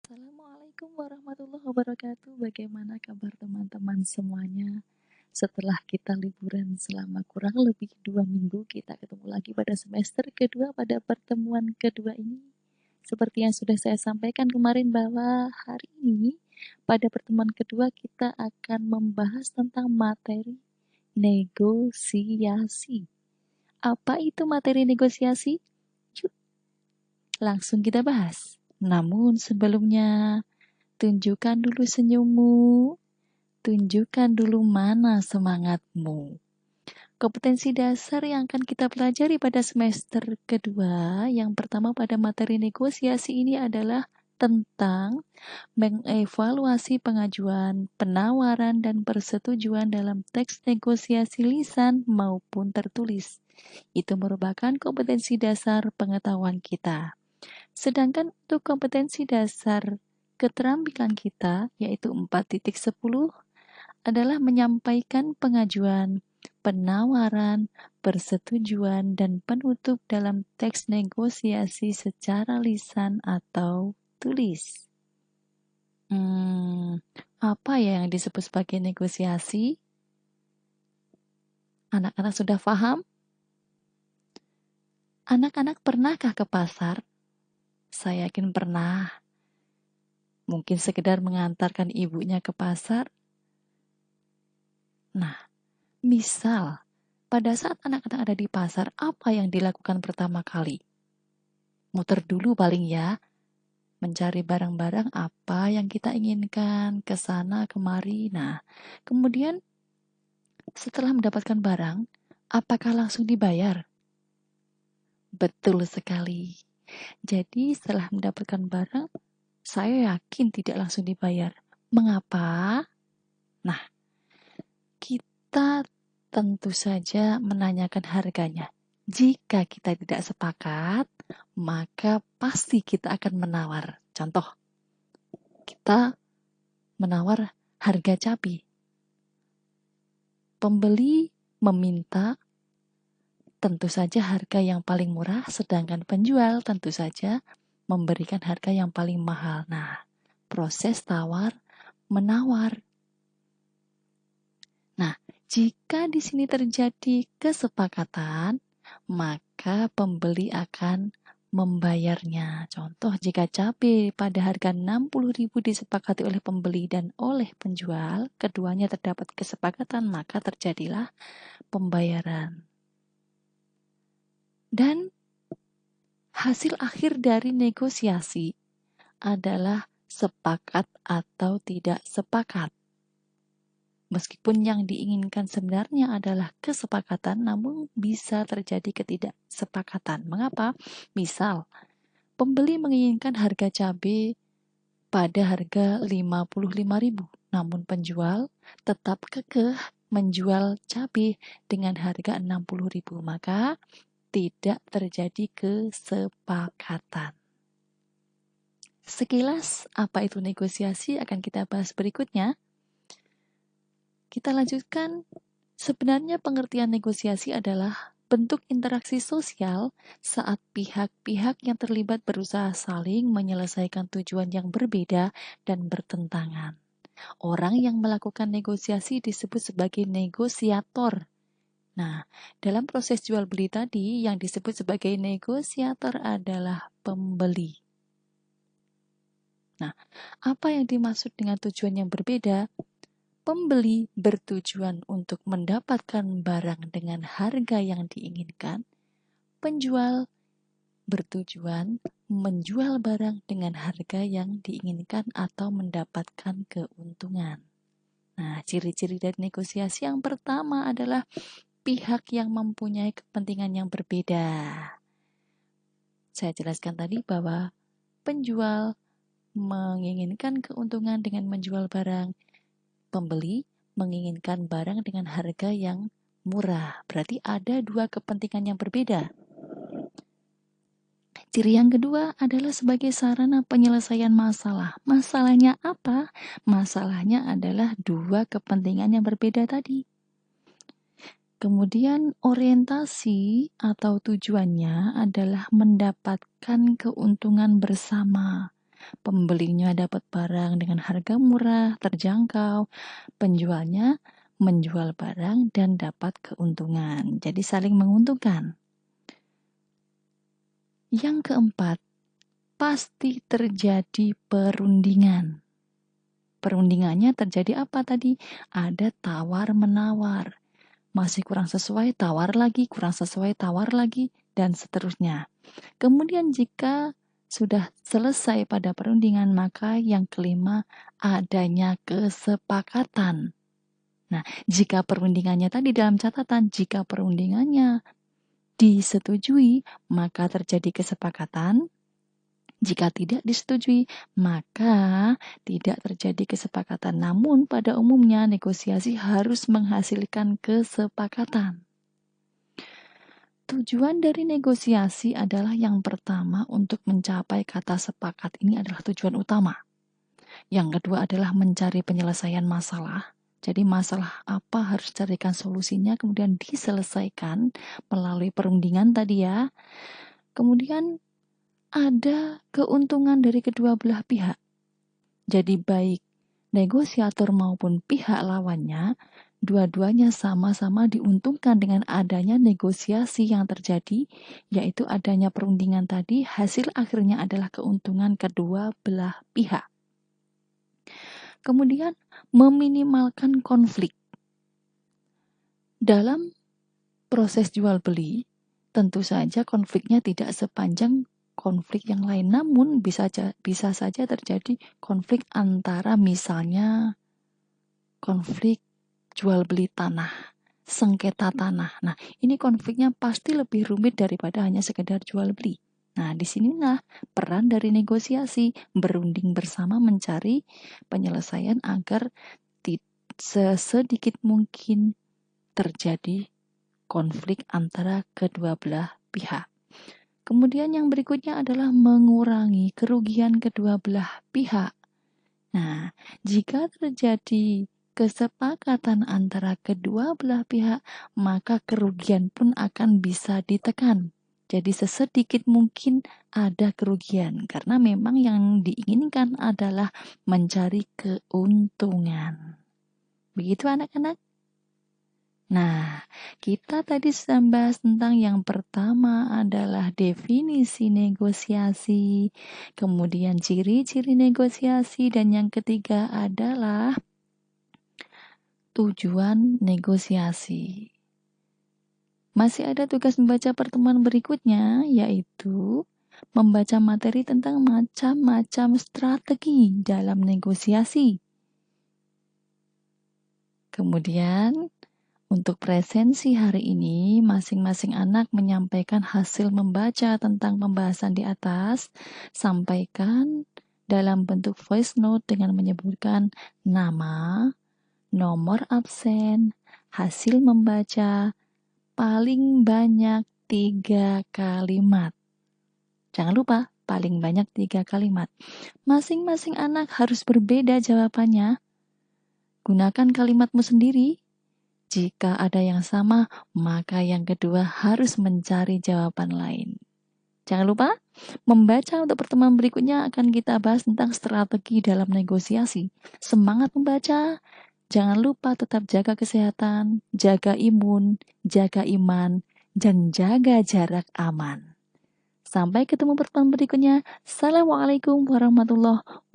Assalamualaikum warahmatullahi wabarakatuh. Bagaimana kabar teman-teman semuanya? Setelah kita liburan selama kurang lebih 2 minggu, kita ketemu lagi pada semester kedua pada pertemuan kedua ini. Seperti yang sudah saya sampaikan kemarin bahwa hari ini pada pertemuan kedua kita akan membahas tentang materi negosiasi. Apa itu materi negosiasi? Yuk, langsung kita bahas. Namun sebelumnya, tunjukkan dulu senyummu, tunjukkan dulu mana semangatmu. Kompetensi dasar yang akan kita pelajari pada semester kedua, yang pertama pada materi negosiasi ini adalah tentang mengevaluasi pengajuan, penawaran, dan persetujuan dalam teks negosiasi lisan maupun tertulis. Itu merupakan kompetensi dasar pengetahuan kita. Sedangkan untuk kompetensi dasar keterampilan kita, yaitu 4.10, adalah menyampaikan pengajuan, penawaran, persetujuan, dan penutup dalam teks negosiasi secara lisan atau tulis. Apa ya yang disebut sebagai negosiasi? Anak-anak sudah paham? Anak-anak pernahkah ke pasar? Saya yakin pernah. Mungkin sekedar mengantarkan ibunya ke pasar. Nah, misal pada saat anak-anak ada di pasar, apa yang dilakukan pertama kali? Muter dulu paling ya, mencari barang-barang apa yang kita inginkan, ke sana kemari. Nah, kemudian setelah mendapatkan barang, apakah langsung dibayar? Betul sekali. Jadi setelah mendapatkan barang, saya yakin tidak langsung dibayar. Mengapa? Nah, kita tentu saja menanyakan harganya. Jika kita tidak sepakat, maka pasti kita akan menawar. Contoh, kita menawar harga cabai. Pembeli meminta tentu saja harga yang paling murah, sedangkan penjual tentu saja memberikan harga yang paling mahal. Nah, proses tawar-menawar. Nah, jika di sini terjadi kesepakatan, maka pembeli akan membayarnya. Contoh, jika cabai pada harga 60.000 disepakati oleh pembeli dan oleh penjual, keduanya terdapat kesepakatan, maka terjadilah pembayaran. Dan hasil akhir dari negosiasi adalah sepakat atau tidak sepakat. Meskipun yang diinginkan sebenarnya adalah kesepakatan, namun bisa terjadi ketidaksepakatan. Mengapa? Misal, pembeli menginginkan harga cabai pada harga 55.000, namun penjual tetap kekeh menjual cabai dengan harga 60.000, maka tidak terjadi kesepakatan. Sekilas apa itu negosiasi akan kita bahas berikutnya. Kita lanjutkan. Sebenarnya pengertian negosiasi adalah bentuk interaksi sosial saat pihak-pihak yang terlibat berusaha saling menyelesaikan tujuan yang berbeda dan bertentangan. Orang yang melakukan negosiasi disebut sebagai negosiator. Nah, dalam proses jual beli tadi yang disebut sebagai negosiator adalah pembeli. Nah, apa yang dimaksud dengan tujuan yang berbeda? Pembeli bertujuan untuk mendapatkan barang dengan harga yang diinginkan. Penjual bertujuan menjual barang dengan harga yang diinginkan atau mendapatkan keuntungan. Nah, ciri-ciri dari negosiasi yang pertama adalah pihak yang mempunyai kepentingan yang berbeda. Saya jelaskan tadi bahwa penjual menginginkan keuntungan dengan menjual barang. Pembeli menginginkan barang dengan harga yang murah. Berarti ada dua kepentingan yang berbeda. Ciri yang kedua adalah sebagai sarana penyelesaian masalah. Masalahnya apa? Masalahnya adalah dua kepentingan yang berbeda tadi. Kemudian orientasi atau tujuannya adalah mendapatkan keuntungan bersama. Pembelinya dapat barang dengan harga murah, terjangkau. Penjualnya menjual barang dan dapat keuntungan. Jadi saling menguntungkan. Yang keempat, pasti terjadi perundingan. Perundingannya terjadi apa tadi? Ada tawar-menawar. Masih kurang sesuai, tawar lagi, kurang sesuai, tawar lagi, dan seterusnya. Kemudian jika sudah selesai pada perundingan, maka yang kelima adanya kesepakatan. Nah, jika perundingannya tadi dalam catatan, jika perundingannya disetujui, maka terjadi kesepakatan. Jika tidak disetujui, maka tidak terjadi kesepakatan. Namun pada umumnya negosiasi harus menghasilkan kesepakatan. Tujuan dari negosiasi adalah yang pertama untuk mencapai kata sepakat. Ini adalah tujuan utama. Yang kedua adalah mencari penyelesaian masalah. Jadi masalah apa harus carikan solusinya, kemudian diselesaikan melalui perundingan tadi ya. Kemudian ada keuntungan dari kedua belah pihak. Jadi baik negosiator maupun pihak lawannya, dua-duanya sama-sama diuntungkan dengan adanya negosiasi yang terjadi, yaitu adanya perundingan tadi, hasil akhirnya adalah keuntungan kedua belah pihak. Kemudian meminimalkan konflik. Dalam proses jual beli, tentu saja konfliknya tidak sepanjang konflik yang lain, namun bisa saja terjadi konflik antara misalnya konflik jual beli tanah, sengketa tanah. Nah, ini konfliknya pasti lebih rumit daripada hanya sekedar jual beli. Nah, disinilah peran dari negosiasi, berunding bersama mencari penyelesaian agar sesedikit mungkin terjadi konflik antara kedua belah pihak. Kemudian yang berikutnya adalah mengurangi kerugian kedua belah pihak. Nah, jika terjadi kesepakatan antara kedua belah pihak, maka kerugian pun akan bisa ditekan. Jadi sesedikit mungkin ada kerugian, karena memang yang diinginkan adalah mencari keuntungan. Begitu anak-anak? Nah, kita tadi sudah bahas tentang yang pertama adalah definisi negosiasi, kemudian ciri-ciri negosiasi, dan yang ketiga adalah tujuan negosiasi. Masih ada tugas membaca pertemuan berikutnya, yaitu membaca materi tentang macam-macam strategi dalam negosiasi. Kemudian, untuk presensi hari ini, masing-masing anak menyampaikan hasil membaca tentang pembahasan di atas. Sampaikan dalam bentuk voice note dengan menyebutkan nama, nomor absen, hasil membaca, paling banyak 3 kalimat. Jangan lupa, paling banyak 3 kalimat. Masing-masing anak harus berbeda jawabannya. Gunakan kalimatmu sendiri. Jika ada yang sama, maka yang kedua harus mencari jawaban lain. Jangan lupa, membaca untuk pertemuan berikutnya akan kita bahas tentang strategi dalam negosiasi. Semangat membaca, jangan lupa tetap jaga kesehatan, jaga imun, jaga iman, dan jaga jarak aman. Sampai ketemu pertemuan berikutnya. Assalamualaikum warahmatullahi wabarakatuh.